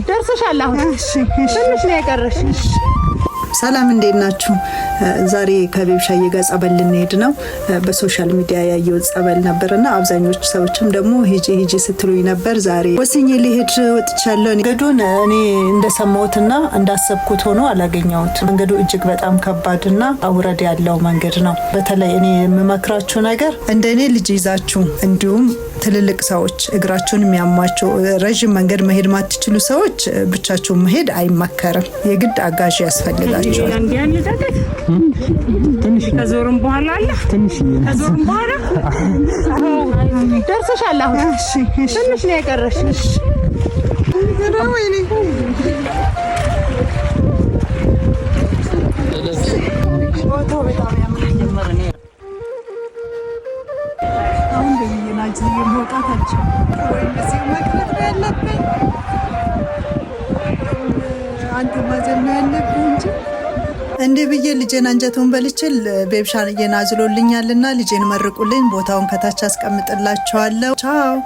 ደርሰሻል። አሁን ትንሽ ነው የቀረሽ። ሰላም እንዴት ናችሁ? ዛሬ ከቤብሻዬ ጋር ጸበል ልንሄድ ነው። በሶሻል ሚዲያ ያየው ጸበል ነበርና አብዛኞቹ ሰዎችም ደግሞ ሂጂ ስትሉኝ ነበር። ዛሬ ወስኜ ልሄድ ወጥቻለሁ። መንገዱን እኔ እንደሰማሁትና እንዳሰብኩት ሆኖ አላገኘሁትም። መንገዱ እጅግ በጣም ከባድና አውረድ ያለው መንገድ ነው። በተለይ እኔ የምመክራችሁ ነገር እንደኔ ልጅ ይዛችሁ እንዲሁም ትልልቅ ሰዎች እግራቸውን የሚያማቸው ረጅም መንገድ መሄድ ማትችሉ ሰዎች ብቻቸውን መሄድ አይመከርም። የግድ አጋዥ ያስፈልጋቸዋል። ከዞርም በኋላ አለ ከዞርም በኋላ ደርሰሻል። አሁን ትንሽ ነው የቀረሽ። እንዴ ብዬ ልጄን አንጀቱን በልችል ቤብሻዬን አዝሎልኛልና ልጄን መርቁልኝ። ቦታውን ከታች አስቀምጥላችኋለሁ። ቻው